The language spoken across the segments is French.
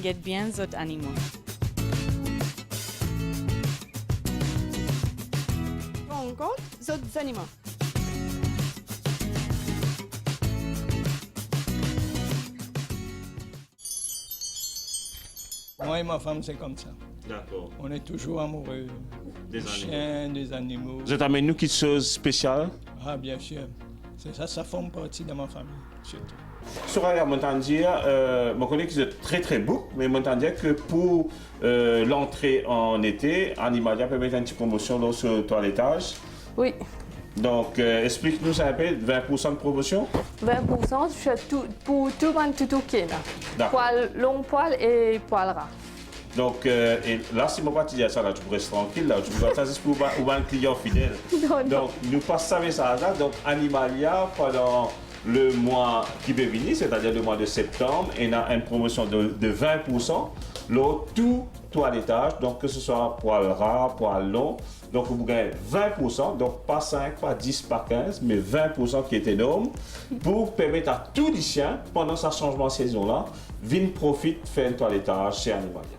get bien les animaux. Encore les animaux. Moi et ma femme, c'est comme ça. D'accord. On est toujours amoureux Des des animaux. chiens, des animaux. Vous êtes amené nous quelque chose de spécial? Ah, bien sûr. C'est ça, ça forme partie de ma famille, surtout. Soraya Montandier, je connais que vous êtes très très beau, mais Montandier que pour l'entrée en été, Animalia peut mettre une petite promotion là, sur le toilettage. Oui, Donc, explique-nous un peu, 20% de promotion? 20% pour tout le monde tout ok là. D'accord. Poil long poil et poil ras. Donc, et là, si moi tu dis ça, là, tu peux rester tranquille, là, tu peux ça, c'est pour un client fidèle. Non, non. Donc, nous passons ça message là. Donc, Animalia, pendant le mois qui va venir, c'est-à-dire le mois de septembre, il y a une promotion de 20%. Là, tout toilettage, donc que ce soit poil ras, poil long, donc vous gagnez 20%, donc pas 5, pas 10, pas 15, mais 20% qui est énorme, pour permettre à tous les chiens, pendant sa changement de saison là, viennent profiter faire un toilettage chez Animalia.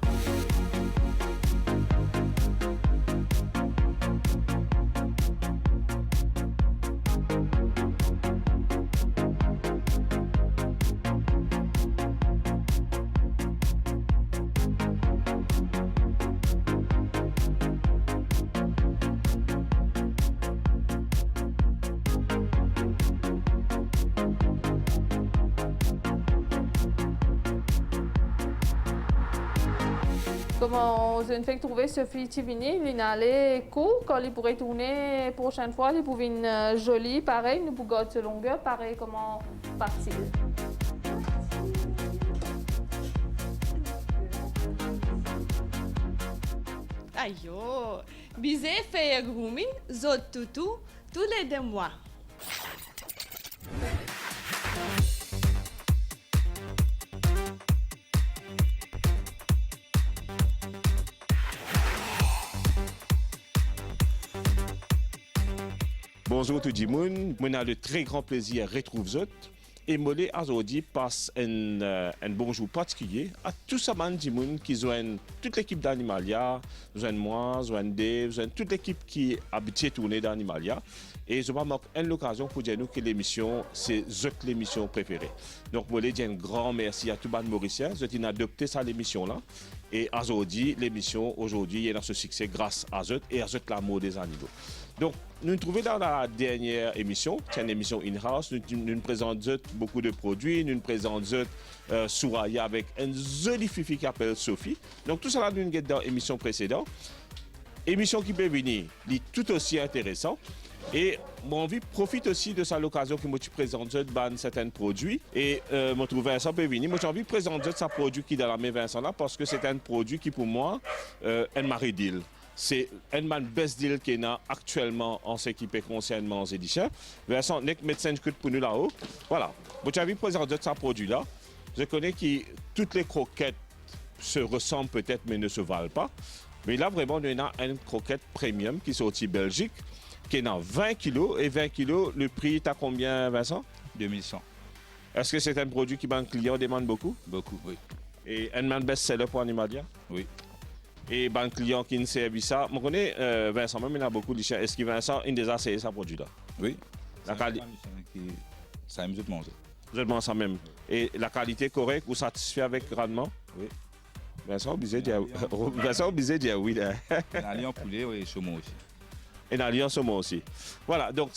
Comment je ne fais que trouver Sophie Tivini, il a les court, quand il pourrait tourner prochaine fois, il pourrait une jolie, pareil, une bougotte longueur, pareil, comment partir. Aïe, oh. Bizé fait grooming, zot toutou, tous les 2 mois. Bonjour tout le monde, moi j'ai le très grand plaisir de retrouver vous. Et moi aujourd'hui passe un bonjour particulier à tous ces gens qui joignent toute l'équipe d'Animalia, joignent moi, joignent Dave, joignent toute l'équipe qui est habituée à tourner d'Animalia. Et je vais marquer une occasion pour dire nous que l'émission, c'est l'émission préférée. Donc, moi, je dis un grand merci à tous les Mauriciens. Vous avez adopté ça l'émission là. Et aujourd'hui, l'émission, aujourd'hui, il y a ce succès grâce à Zot et à Zot l'amour des animaux. Donc, nous nous trouvons dans la dernière émission, c'est une émission in-house, nous présentons beaucoup de produits, nous présentons Soraya avec une jolie fille qui s'appelle Sophie. Donc, tout ça là, nous avons dans l'émission précédente. Émission qui peut venir, est tout aussi intéressant. Et mon envie profite aussi de cette occasion que moi tu présentes certains produits. Et je trouve Vincent peut venir. Moi j'ai envie de présenter ce produit qui est dans la main Vincent là parce que c'est un produit qui pour moi est un mari deal. C'est un best deal qui est actuellement en ce qui concerne mes éditions. Vincent, n'est médecin pour nous là-haut. Voilà. Moi j'ai envie de présenter ce produit là. Je connais que toutes les croquettes se ressemblent peut-être mais ne se valent pas. Mais là vraiment on a une croquette premium qui est sortie Belgique. Qui est dans 20 kg. Et 20 kg, le prix est à combien, Vincent? 2100. Est-ce que c'est un produit qui les clients demandent beaucoup? Beaucoup, oui. Et un best-seller pour Animalia? Oui. Et les clients qui ne servent ça, je connais Vincent, même il y a beaucoup de chiens. Est-ce que Vincent, il a déjà essayé ce produit-là? Oui. La qualité. Ça aime tout manger. Vous êtes bon ça même. Et la qualité correcte, vous satisfait avec rendement? Oui. Vincent, obligé de dire Vincent, obligé de dire oui. Un en poulet et chaumon aussi. Et dans Lyon, moi aussi. Voilà, donc,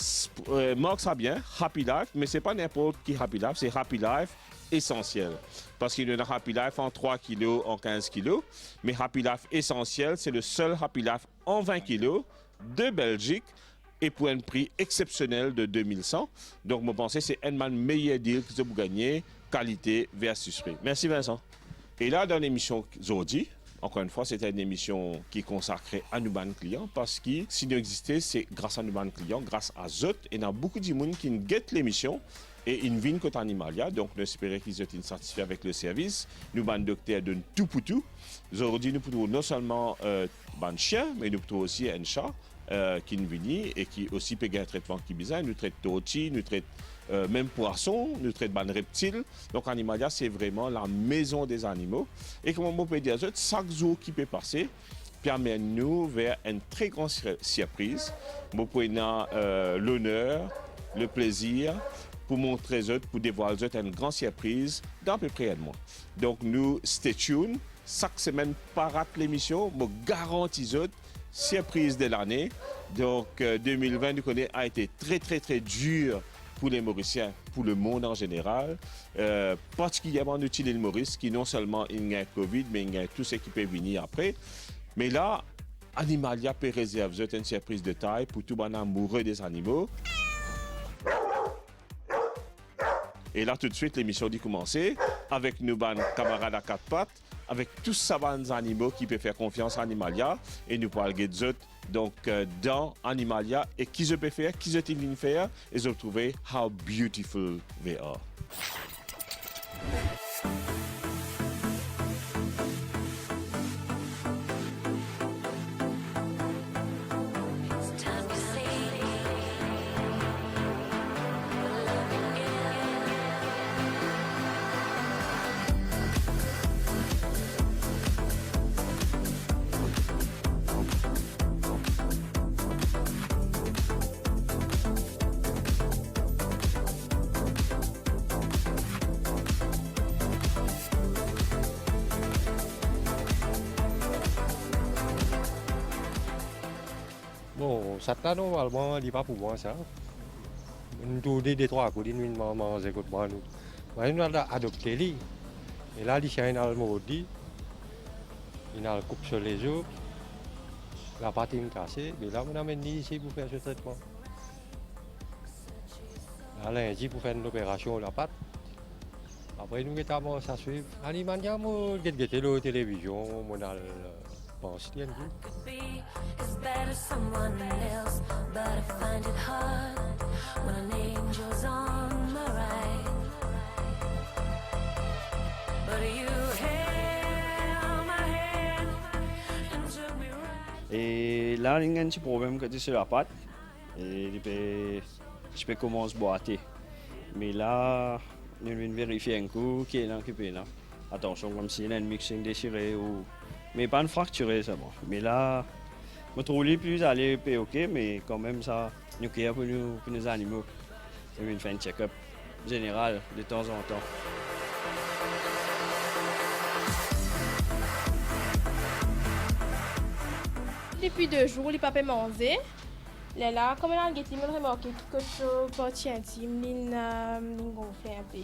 marque ça bien, Happy Life, mais ce n'est pas n'importe qui Happy Life, c'est Happy Life essentiel. Parce qu'il y en a Happy Life en 3 kg, en 15 kg, mais Happy Life essentiel, c'est le seul Happy Life en 20 kg de Belgique et pour un prix exceptionnel de 2100. Donc, je pense que c'est un meilleur deal que vous gagnez, qualité versus prix. Merci Vincent. Et là, dans l'émission aujourd'hui, encore une fois, c'était une émission qui est consacrée à nos clients parce que si nous existons, c'est grâce à nos clients, grâce à Zot. Et il y a beaucoup de gens qui guettent l'émission et ils viennent côté Animalia. Donc, nous espérons qu'ils soient satisfaits avec le service. Nous, les docteurs, donnent tout pour tout. Aujourd'hui, nous pouvons non seulement un chien, mais nous pouvons aussi un chat qui nous vient et qui aussi peut gagner un traitement qui est bizarre. Nous traitons Tochi, nous traitons même poissons, nous traitons de reptiles. Donc Animalia, c'est vraiment la maison des animaux. Et comme on peut dire, chaque jour qui peut passer permet nous vers une très grande surprise. Nous prenons l'honneur, le plaisir pour montrer pour dévoiler une grande surprise dans à peu près un mois. Donc nous, stay tuned. Chaque semaine, par l'émission, je garantis surprise de l'année. Donc 2020, nous connaissons, a été très, très, très dur pour les Mauriciens, pour le monde en général. Particulièrement nous, l'île Maurice, qui non seulement il y a Covid, mais il y a tout ce qui peut venir après. Mais là, Animalia peut réserver une surprise de taille pour tout le monde amoureux des animaux. Et là, tout de suite, l'émission dit commencer avec nos camarades à quatre pattes, avec tous ces animaux qui peuvent faire confiance à Animalia. Et nous parlons de eux, donc dans Animalia. Et qui je peux faire, qui je viens faire, et je trouver how beautiful they are. Bon, ça là, normalement, il n'est pas pour moi, ça. Nous, des trois coups, nous, maman, écoute, moi, nous. Moi, nous avons adopté lui. Et là, il y a un maudit. Il a le coupe sur les os. La patine cassée. Mais là, on amène ici pour faire ce traitement. Là, lundi, pour faire une opération la patte. Après, nous avons ça suivre. Animalia, nous avons la télévision, on a pense bien. Is better someone else, but I find it hard when an angel's on my right. But you held my hand and took me right. Et là, il y a un petit problème que sur la patte. Et je peux commencer à boiter. Mais là, nous devons vérifier un coup qui est là, qui est là. Attention, comme s'il y a un mixing déchiré ou. Mais pas une fracturée, ça va. Mais là, je trouve les plus aller ok, mais quand même, ça, nous créons pour nos animaux. On fait un check-up général de temps en temps. Depuis 2 jours, il n'a pas mangé. Là, comme on a remarqué quelque chose de partie intime, il a gonflé un peu.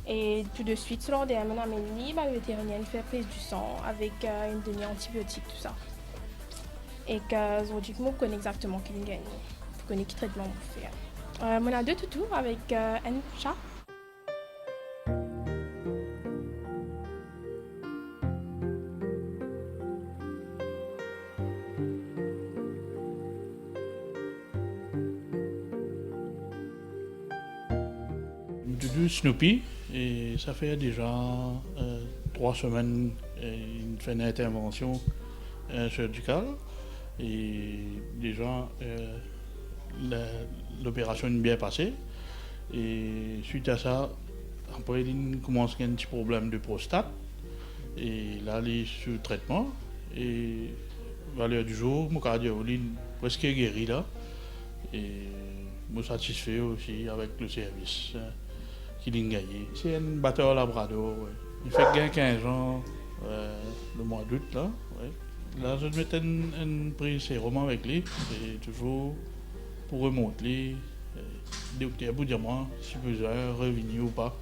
Et tout de suite, lors de mon amené, le vétérinaire fait prise du sang avec une demi-antibiotique, tout ça. Et que aujourd'hui, je connais exactement qui gagne. Je connais quel traitement vous faire. On a 2 toutous avec un chat. Du Snoopy, et ça fait déjà 3 semaines qu'il fait une intervention chirurgicale. Et déjà, l'opération est bien passée. Et suite à ça, après, il commence à avoir un petit problème de prostate. Et là, il est sous traitement. Et à l'heure du jour, mon cardio est presque guéri là. Et je suis satisfait aussi avec le service qu'il a gagné. C'est un batteur labrador. Ouais. Il fait gain 15 ans le mois d'août. Là, ouais. Là, je mets un prix sérum avec lui. C'est toujours pour remonter. À bout de moi, si besoin, revenir ou pas.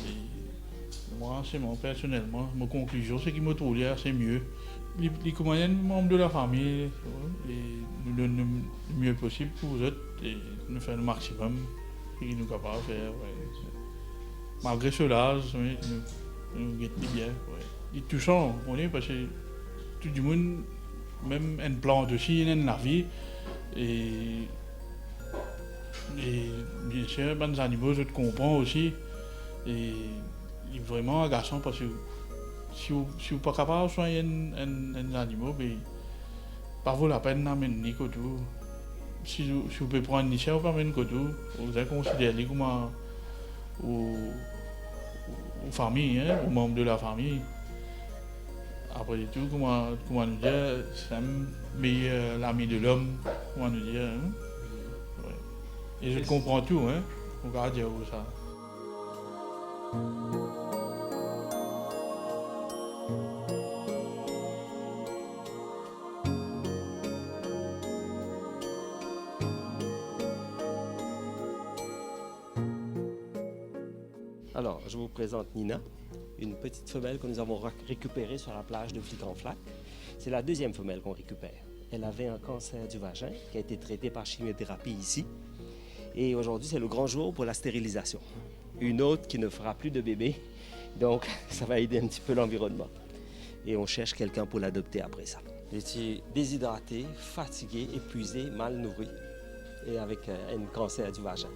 Et moi, c'est moi personnellement. Ma conclusion, c'est qu'il me trouve c'est mieux. Les commandants, membres de la famille, et nous donnons le mieux possible pour eux et nous faisons le maximum et nous sommes capables de faire. Ouais. Malgré cela, nous guettons bien. Ouais. Il est touchant, on est parce que tout le monde, même une plante aussi, il y a la vie. Et bien sûr, les animaux, je te comprends aussi. Et il est vraiment agaçant parce que si vous n'êtes pas capable de soigner un animal, ben, pas vaut la peine d'amener tout. si vous pouvez prendre une niche, vous pas même côté, vous allez considérer comme aux familles, aux membres de la famille. Après tout, comment nous dire, c'est l'ami de l'homme, comment nous dire. Hein? Ouais. Et je comprends tout, hein? On va dire ça. Alors, je vous présente Nina, une petite femelle que nous avons récupérée sur la plage de Flic-en-Flac. C'est la deuxième femelle qu'on récupère. Elle avait un cancer du vagin qui a été traité par chimiothérapie ici. Et aujourd'hui, c'est le grand jour pour la stérilisation. Une autre qui ne fera plus de bébé, donc ça va aider un petit peu l'environnement. Et on cherche quelqu'un pour l'adopter après ça. J'étais déshydraté, fatigué, épuisé, mal nourri et avec un cancer du vagin.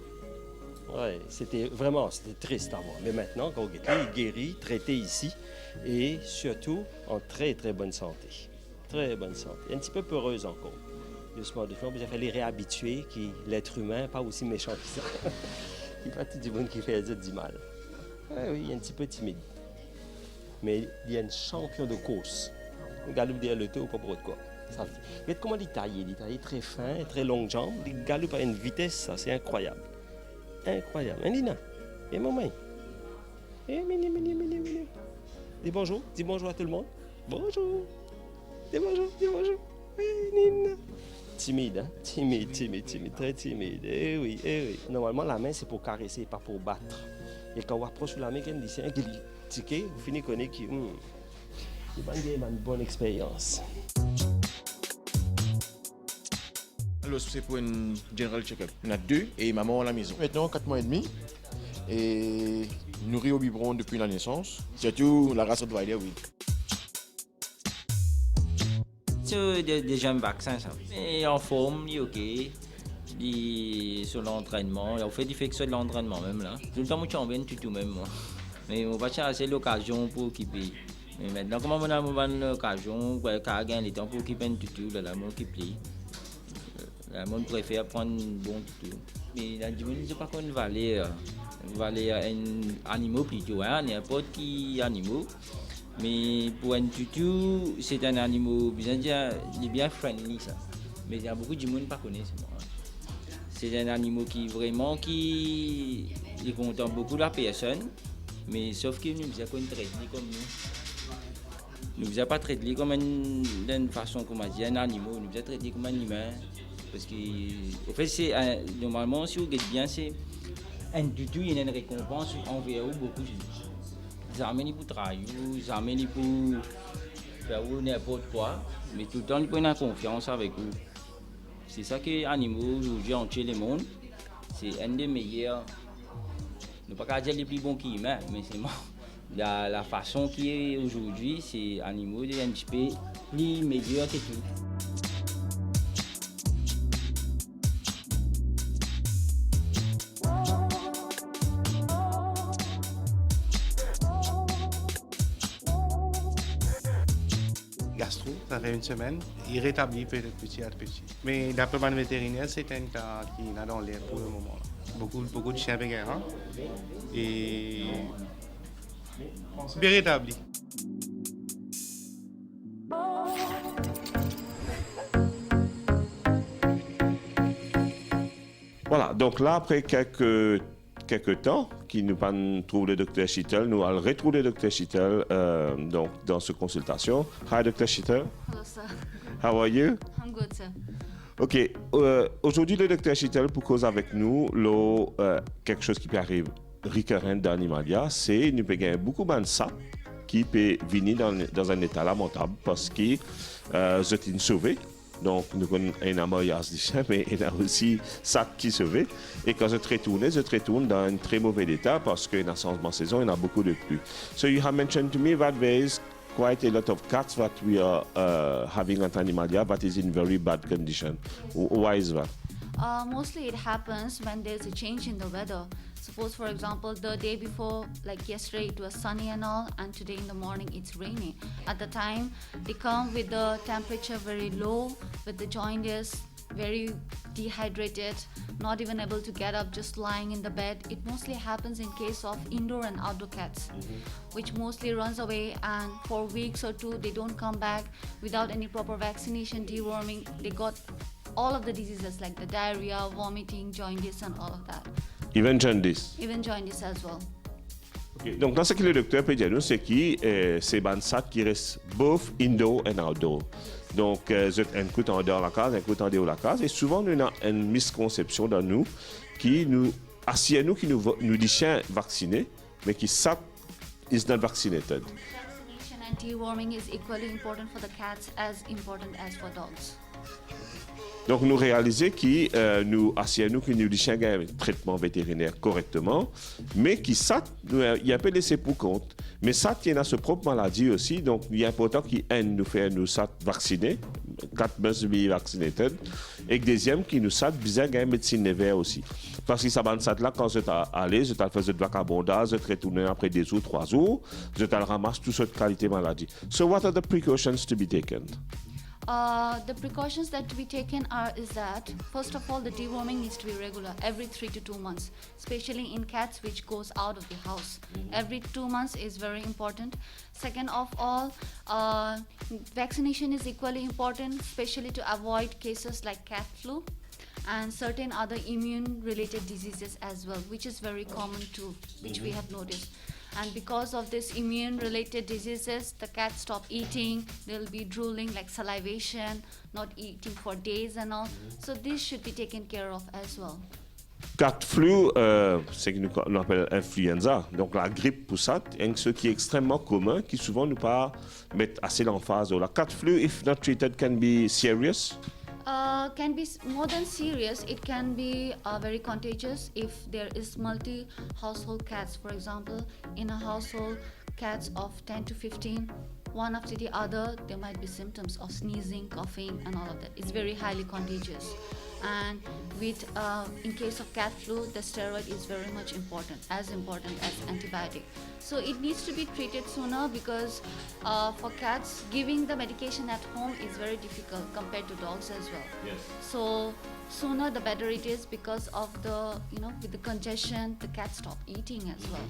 Ouais, c'était triste à voir. Mais maintenant, il est guéri, traité ici et surtout en très, très bonne santé. Très bonne santé. Un petit peu peureuse encore. Doucement, doucement, il a fallu les réhabituer que l'être humain, pas aussi méchant que ça. Il n'y a pas tout du monde qui fait du mal. Ouais, oui, il est un petit peu timide. Mais il y a un champion de course. Galope derrière le tour, pas pour autre quoi. Regarde comment il est taillé. Il est taillé très fin, très longue jambe. Il galope à une vitesse, ça, c'est incroyable. Incroyable. Hein, Nina? Et maman? Mini. Dis bonjour. Dis bonjour à tout le monde. Bonjour. Dis bonjour. Dis bonjour. Oui, Nina. Timide, hein? Timide. Très timide. Eh oui. Normalement, la main, c'est pour caresser, pas pour battre. Et quand on approche la main, on dit, c'est un ticket, vous finissez connaître qui... C'est une bonne expérience. Alors, c'est pour une general check-up. On a 2 et maman à la maison. Maintenant, 4 mois et demi. Et nourri au biberon depuis la naissance. Surtout la race Rottweiler, oui. C'est déjà un vaccin, ça. Et en forme, il est OK. Il sur l'entraînement. On fait des flexions de l'entraînement, même là. Tout le temps, je suis tout même, moi. Mais on va chercher l'occasion pour occuper. Mais maintenant, comment on a une occasion, quand on a le temps pour occuper un tutu, là, on occupe. On préfère prendre un bon tutu. Mais la dimension, c'est pas qu'on va aller un animal plutôt, hein, n'importe qui animal. Mais pour un tutu, c'est un animal, il est bien friendly, ça. Mais il y a beaucoup de gens qui ne connaissent pas. C'est un animal qui vraiment qui est content beaucoup de la personne, mais sauf que nous ne faisons pas traiter comme nous. Nous ne faisons pas traiter comme d'une façon comme un animal, nous faisons traiter comme un humain. Parce que, en fait, normalement, si vous regardez bien, c'est un tutu, il y a une récompense envers beaucoup de choses. Ils amènent pour travailler, ils amènent pour faire n'importe quoi, mais tout le temps, ils prennent confiance avec vous. C'est ça que les animaux aujourd'hui en le monde, c'est un des meilleurs. Ne pas dire les plus bons qui humains, mais c'est la façon qui est aujourd'hui, c'est animaux un petit peu plus meilleur que tout. Gastro, ça fait une semaine, il rétablit petit à petit. Mais d'après mon vétérinaire, c'est un cas qui est dans l'air pour le moment. Beaucoup de chiens véganes, hein? Et bien rétabli. Voilà, donc là, après quelques temps, qui nous trouve le Dr. Sheetal, nous allons retrouver le Dr. Sheetal donc, dans cette consultation. Hi, Dr. Sheetal. Hello, sir. How are you? I'm good, sir. OK. Aujourd'hui, le Dr. Sheetal pour cause avec nous quelque chose qui peut arriver récurrent dans l'animalia, c'est nous peut gagner beaucoup de sacs qui peut venir dans un état lamentable parce que c'est une sauvée. Donc, nous avons un amoyage du chien, mais il y a aussi ça qui se fait. Et quand je retourne dans un très mauvais état parce qu'il y a un changement de saison, il y a beaucoup de pluie. So you have mentioned to me that there is quite a lot of cats that we are having at Animalia that is in very bad condition. Why is that? Mostly it happens when there's a change in the weather. Suppose, for example, the day before, like yesterday, it was sunny and all, and today in the morning it's rainy. At the time, they come with the temperature very low, with the jaundice, very dehydrated, not even able to get up, just lying in the bed. It mostly happens in case of indoor and outdoor cats, which mostly runs away, and for weeks or two, they don't come back without any proper vaccination, deworming. They got all of the diseases like the diarrhea, vomiting, jaundice, and all of that. Even jaundice. Even jaundice as well. Okay. Donc, dans ce que le docteur peut dire, nous, c'est que c'est bansat qui reste both indoor and outdoor. Donc, un coup en dehors de la case, un coup en dehors de la case. Et souvent, nous avons une misconception dans nous qui nous assied nous, qui nous dit chien vacciné, mais qui sat is not vaccinated. Vaccination and deworming is equally important for the cats as important as for dogs. Donc, nous réalisons que nous assied nous, qui nous dit chien un traitement vétérinaire correctement, mais qui ça, il y a un peu laissé pour compte. Mais ça, il y a sa propre maladie aussi, donc il est important qu'il nous fait nous ça vacciner, 4 must be vaccinated, et que deuxième, qui nous ça besoin d'une médecine névère aussi. Parce que ça va ça là, quand je t'ai allé, je t'ai fait de vacabondage, je t'ai retourné après 2 ou 3 jours, je t'ai ramassé toute cette qualité maladie. So, what are the precautions to be taken? The precautions that to be taken is that, first of all, the deworming needs to be regular, every 3 to 2 months, especially in cats which goes out of the house. Every 2 months is very important. Second of all, vaccination is equally important, especially to avoid cases like cat flu and certain other immune-related diseases as well, which is very common too, which we have noticed. And because of this immune-related diseases, the cats stop eating, they'll be drooling like salivation, not eating for days and all. So this should be taken care of as well. Cat flu, c'est ce que nous appelle influenza, donc la grippe poussate, et ce qui est extrêmement commun, qui souvent nous pas mettre assez l'emphase. La cat flu, if not treated, can be serious. Can be more than serious. It can be very contagious if there is multi-household cats. For example, in a household, cats of 10 to 15, one after the other, there might be symptoms of sneezing, coughing, and all of that. It's very highly contagious. And with, in case of cat flu, the steroid is very much important as antibiotic. So it needs to be treated sooner because for cats, giving the medication at home is very difficult compared to dogs as well. Yes. So sooner the better it is because of the, with the congestion, the cats stop eating as well.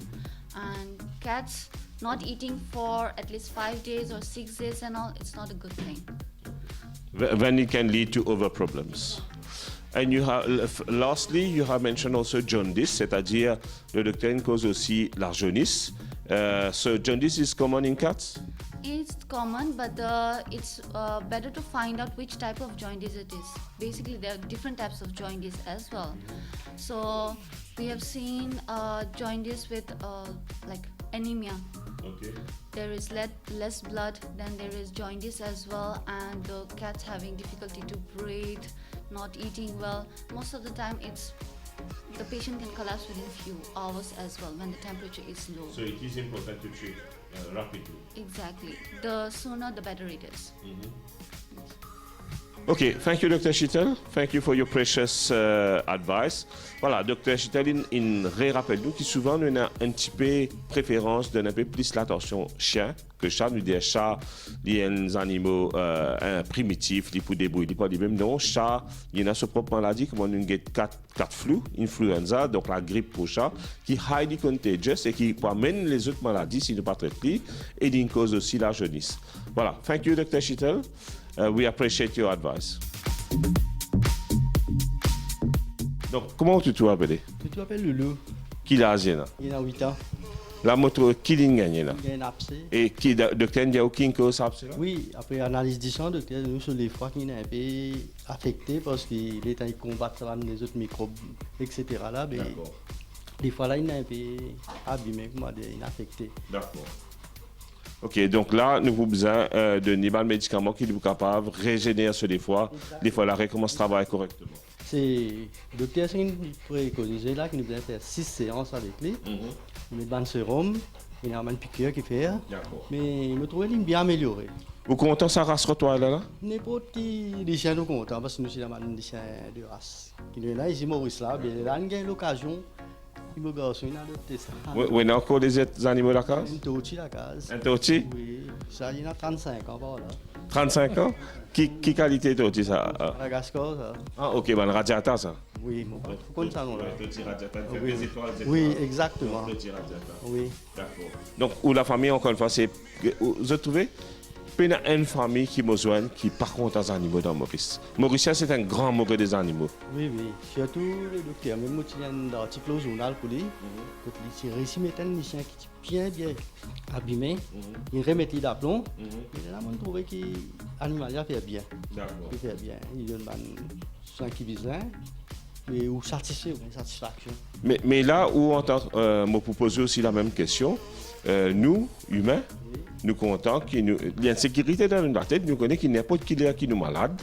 And cats not eating for at least 5 days or 6 days and all, it's not a good thing. When it can lead to other problems. And you have, lastly, you have mentioned also jaundice, c'est-à-dire le docteur cause aussi la jaunisse. So jaundice is common in cats? It's common, but it's better to find out which type of jaundice it is. Basically, there are different types of jaundice as well. So we have seen jaundice with like anemia. Okay. There is less blood, then there is jaundice as well, and the cats having difficulty to breathe, not eating well. Most of the time, the patient can collapse within few hours as well when the temperature is low. So it is important to treat rapidly. Exactly. The sooner, the better it is. Okay, thank you, Dr. Chittel. Thank you for your precious advice. Voilà, Dr. Chittel, il rappelle nous que souvent nous avons un petit peu préférence donner un peu plus l'attention chien que chat. Nous disons chat, il y a des animaux primitifs, ils peuvent débrouiller, pas les mêmes. Non, chat, il y a sa propre maladie, comme on a une cat flu, influenza, donc la grippe pour chat, qui est highly contagious et qui peut amener les autres maladies si nous ne pas traiter et qui cause aussi la jaunisse. Voilà, thank you, Dr. Chittel. We appreciate your advice. Donc, comment tu t'appelles? Tu t'appelles Lulu. Qui l'a Asiena? Il a 8 ans. La moto, qui l'a gagné là? Il a un abcès. Et qui, docteur, il y a aucun cause abcès là? Oui, après analyse du sang, docteur, nous, sur les fois qu'il est un peu affecté parce qu'il est en combat avec les autres microbes, etc. Là, mais des fois là, il est un peu abîmé, comment dire, il est affecté. D'accord. Ok, donc là, nous avons besoin de nimal médicament qui est capable de régénérer sur des fois la recommence à travailler correctement. C'est le docteur qui nous préconise là, qui nous vient faire 6 séances avec lui. Il met dans le sérum Il y a une piqûre qui fait. D'accord. Mais je me trouve bien amélioré. Vous content ça race toi là? N'importe qui des chiens nous contents parce que nous sommes des chiens de race. Il est là, ici Maurice là, mais là on a l'occasion. Il me garçon il a adopté ça. Oui, il y a encore des animaux à la case? Un torti la case. Un torti? Oui, ça il y a 35 ans par là. 35 ans? Qui qualité de torti ça? La Gascon ça. Ah ok, ben le radiateur ça? Oui, mon pote, faut qu'on ça non là. Torti radiateur, Oui, des étoiles. oui, exactement. Torti radiateur. Oui. D'accord. Donc, où la famille, encore une fois, c'est. Vous avez trouvé? Il y a une famille qui me joint qui par contre des animaux dans Maurice. Maurice, c'est un grand amoureux des animaux. Oui, oui. Surtout les docteurs. Même il y a un article au journal pour lui. Il réussit à mettre un chien qui est bien abîmé. Il remet d'aplomb. Et là, on trouve que l'animal fait bien. D'accord. Il fait bien. Il donne un sang qui vise là. Mais où satisfait, une satisfaction. Mais là où on me propose aussi la même question, nous, humains, nous comptons qu'il y a une sécurité dans notre tête, nous connaissons qu'il n'y a pas de qui nous malade,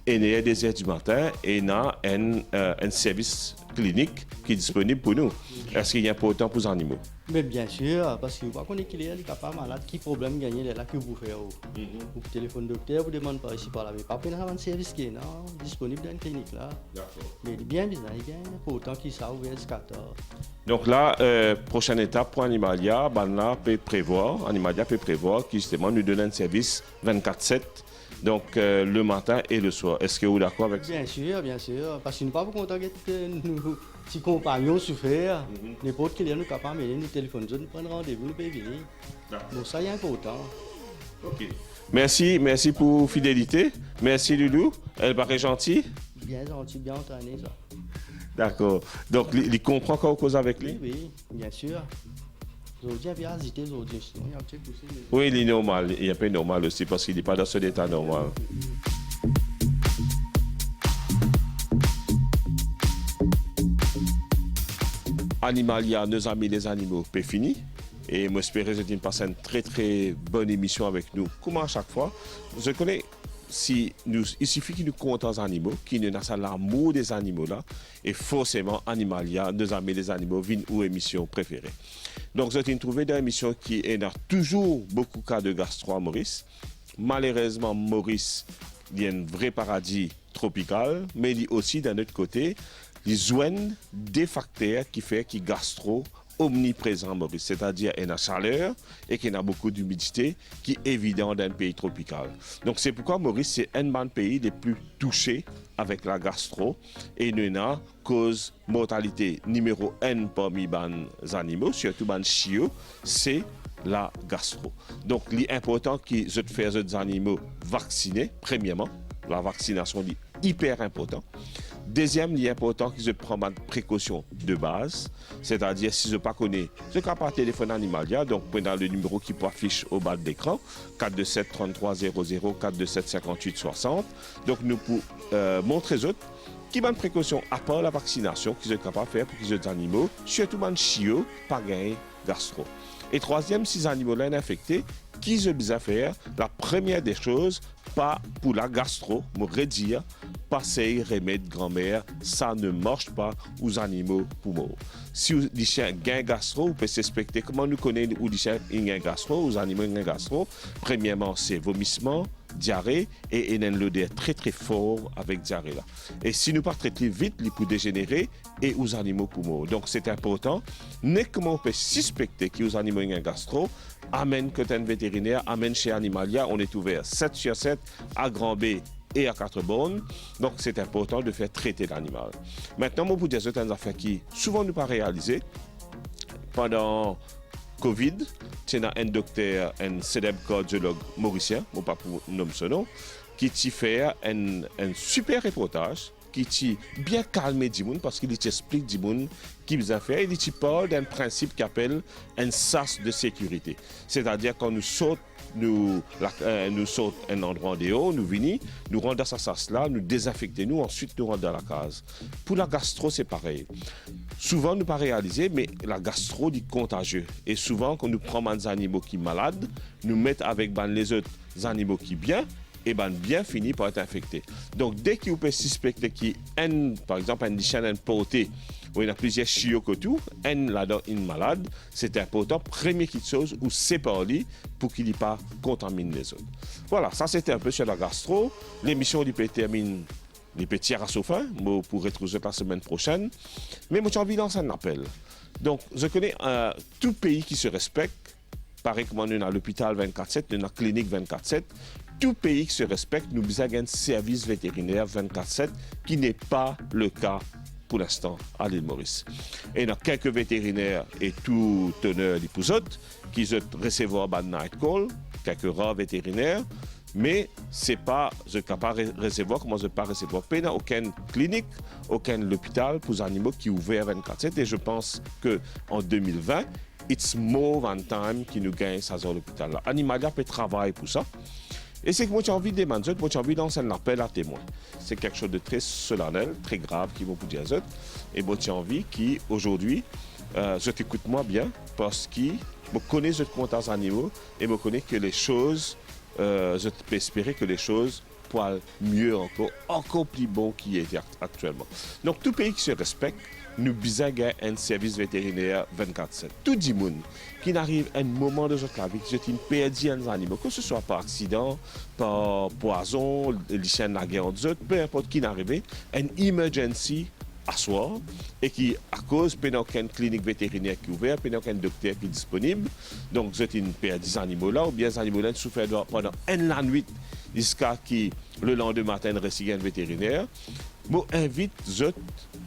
et il y a des heures du matin, et il y a un service clinique qui est disponible pour nous. Est-ce qu'il y a important pour les animaux? Mais bien sûr, parce que vous connaissez qu'il est capable malade, qui problème gagné là que vous faites. Vous téléphone docteur, vous demandez par ici par là, mais pas pour un service qui est disponible dans une clinique là. D'accord. Mais il est bien bizarre, il gagne pourtant qu'il s'est ouvert ce 14. Donc là, prochaine étape pour Animalia, Animalia peut prévoir qui justement nous donne un service 24/7. Donc le matin et le soir. Est-ce que vous êtes d'accord avec ça? Bien sûr. Parce que nous ne sommes pas contents que nos petits compagnons souffrent. N'importe qui est nous capable de nous téléphoner, nous prendre rendez-vous, nous pouvons venir. Donc ça, c'est important. Ok. Merci pour fidélité. Merci Loulou. Elle paraît gentille. Bien gentil, bien entraîné ça. D'accord. Donc il comprend qu'on cause avec lui? Oui, bien sûr. Aujourd'hui, il y a hésité aujourd'hui, sinon il y a un petit poussé. Oui, il est normal. Il est un peu normal aussi parce qu'il n'est pas dans cet état normal. Animalia, nos amis les animaux, c'est fini. Et moi, j'espère que vous passez une très très bonne émission avec nous. Comme à chaque fois, je connais. Il suffit qu'il nous compte les animaux, qu'il nous a l'amour des animaux là, et forcément Animalia, nos amis les animaux, viennent aux émissions préférées. Donc, vous avez trouvé des émissions qui ont toujours beaucoup de cas de gastro à Maurice. Malheureusement, Maurice, il y a un vrai paradis tropical, mais il y a aussi d'un autre côté, il y a des facteurs qui font que gastro omniprésent Maurice, c'est-à-dire qu'il y a chaleur et qu'il y a beaucoup d'humidité qui est évident dans un pays tropical. Donc c'est pourquoi Maurice c'est un des pays les plus touchés avec la gastro et il y a cause mortalité numéro 1 parmi les animaux, surtout les chiots, c'est la gastro. Donc il est important qu'ils fassent les animaux vaccinés, premièrement, la vaccination est hyper important. Deuxième, il est important qu'ils prennent des précautions de base, c'est-à-dire si je ne connais pas, je ne peux pas téléphoner Animalia, donc prenez le numéro qui affiche au bas de l'écran, 427 33 00, 427 58 60. Donc nous pouvons montrer aux autres qui ont des précautions à part la vaccination qu'ils sont capables de faire pour qu'ils aient des animaux, surtout les chiots, pas gagner gastro. Et troisième, si les animaux sont infectés, qu'ils ont besoin de faire, la première des choses, pas pour la gastro, me redire, passer remède grand-mère, ça ne marche pas aux animaux pour moi. Si vous dites un gain gastro, vous pouvez suspecter comment nous connaissons où dit un gain gastro, aux animaux un gastro. Premièrement, c'est vomissement, diarrhée et une odeur très très fort avec diarrhée là. Et si nous pas traiter vite, il peut dégénérer et aux animaux pour moi. Donc c'est important. Mais comment on peut suspecter que aux animaux un gastro, amène que un vétérinaire, amène chez Animalia, on est ouvert 7/7 à Grand B et à 4 bornes. Donc, c'est important de faire traiter l'animal. Maintenant, je vous dire certaines affaires qui souvent ne pas réalisées. Pendant Covid, il y a un docteur, un célèbre cardiologue mauricien, je ne vais pas nommer son nom, qui a fait un super reportage qui a bien calmé du monde parce qu'il explique du monde qui vous a fait. Il parle d'un principe qu'il appelle un sas de sécurité. C'est-à-dire quand nous sautons un endroit en dehors, nous venons, nous rentrons dans ce sas-là, nous désinfectons, nous ensuite nous rentrons dans la case. Pour la gastro, c'est pareil. Souvent, nous ne pas réaliser, mais la gastro est contagieuse. Et souvent, quand nous prenons des animaux qui sont malades, nous mettons avec les autres animaux qui sont bien, et bien fini par être infecté. Donc, dès que vous pouvez suspecter qu'il y a, par exemple, un chien porté où il y a plusieurs chiots que tout, un là-dedans une malade, c'est important, première petite chose, ou sépare lui pour qu'il n'y pas contamine les autres. Voilà, ça c'était un peu sur la gastro. L'émission du termine. Les petits à sa fin, moi pour retrouver la semaine prochaine. Mais moi j'ai envie de lancer un appel. Donc, je connais tout pays qui se respecte. Pareil comme on est à l'hôpital 24/7, on est à la clinique 24/7. Tout pays qui se respecte, nous avons un service vétérinaire 24/7 qui n'est pas le cas pour l'instant à l'île Maurice. Et il y a quelques vétérinaires et tout honneur d'épousotes qui recevront un night call, quelques rares vétérinaires. Mais ce n'est pas, je ne peux pas recevoir, comment je ne peux pas recevoir. Il n'y a aucune clinique, aucun hôpital pour les animaux qui est ouvert 24/7. Et je pense qu'en 2020, it's more than time qui nous gagne ça dans l'hôpital. Animalia peut travailler pour ça. Et c'est que moi j'ai envie de demander, moi j'ai envie de lancer un appel à témoins. C'est quelque chose de très solennel, très grave qui vont vous dire ça. Et moi j'ai envie qu'aujourd'hui, je t'écoute moi bien parce que je connais ce compte aux animaux et je connais que les choses, je peux espérer que les choses pourront mieux encore plus bon qu'il est actuellement. Donc tout pays qui se respecte, nous avons un service vétérinaire 24/7. Tout le monde qui arrive à un moment de notre vie, qui a perdu un animal, que ce soit par accident, par poison, les chiens de la guerre, peu importe qui n'arrive, une emergency à soir et qui, à cause de aucune clinique vétérinaire qui est ouverte, aucun docteur qui est disponible, donc vous avez perdu des animaux là, ou bien les animaux là souffrent pendant la nuit jusqu'à qui le lendemain matin récit un vétérinaire. Je invite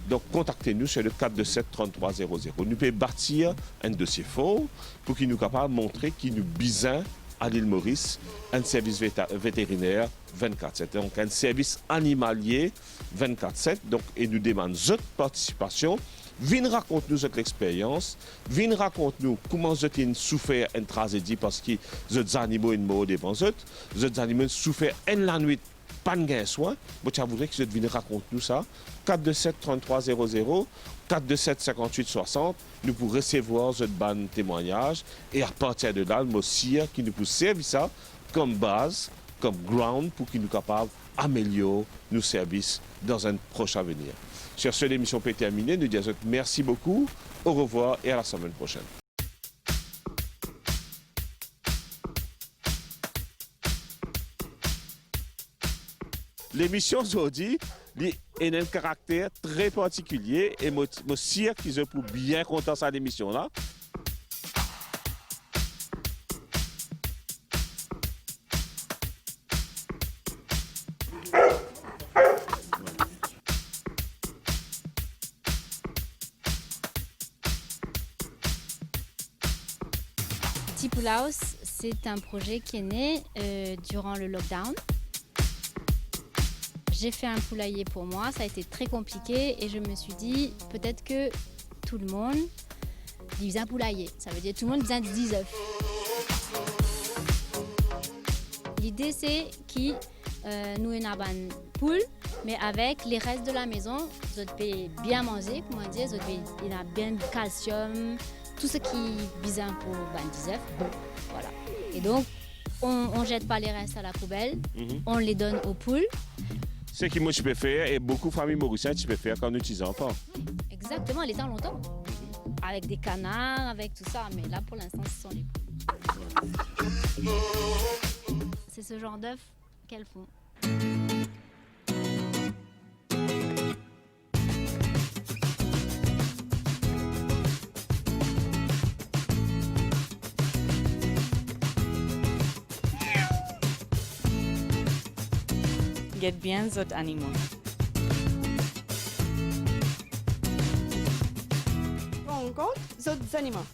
donc contactez-nous sur le 427-3300. Nous pouvons bâtir un dossier fort pour qu'il nous capable de montrer qu'il nous besoin à l'île Maurice un service vétérinaire 24/7. Donc un service animalier 24/7. Donc, et nous demandons votre participation. Venez raconter-nous votre expérience. Venez raconter-nous comment vous avez souffert une tragédie parce que les animaux sont morts devant vous. Les animaux ont souffert la nuit. Pas de gain soin, je voudrais que vous venez raconter nous ça. 427-3300, 427-58-60, nous pourrons recevoir ce ban témoignage et à partir de là, nous aussi, qui nous peut servir ça comme base, comme ground pour qu'il nous capable d'améliorer nos services dans un prochain avenir. Sur ce, l'émission peut être terminée. Nous disons merci beaucoup, au revoir et à la semaine prochaine. L'émission aujourd'hui a un caractère très particulier et je suis sûr qu'ils sont pour bien content de cette émission-là. Tipoulaos, c'est un projet qui est né durant le lockdown. J'ai fait un poulailler pour moi, ça a été très compliqué et je me suis dit peut-être que tout le monde divise un poulailler. Ça veut dire tout le monde divise 10 œufs. L'idée c'est que nous avons une poule, mais avec les restes de la maison, vous pouvez bien manger, comment dire, il y a bien de calcium, tout ce qui est besoin pour 10 œufs. Voilà. Et donc, on ne jette pas les restes à la poubelle, on les donne aux poules. Ce que moi je peux faire et beaucoup de familles mauriciennes tu peux faire quand nous utilisons enfants. Exactement, les temps longtemps. Avec des canards, avec tout ça, mais là pour l'instant ce sont les poules. C'est ce genre d'œufs qu'elles font. Get bien les animaux. Rencontre les animaux.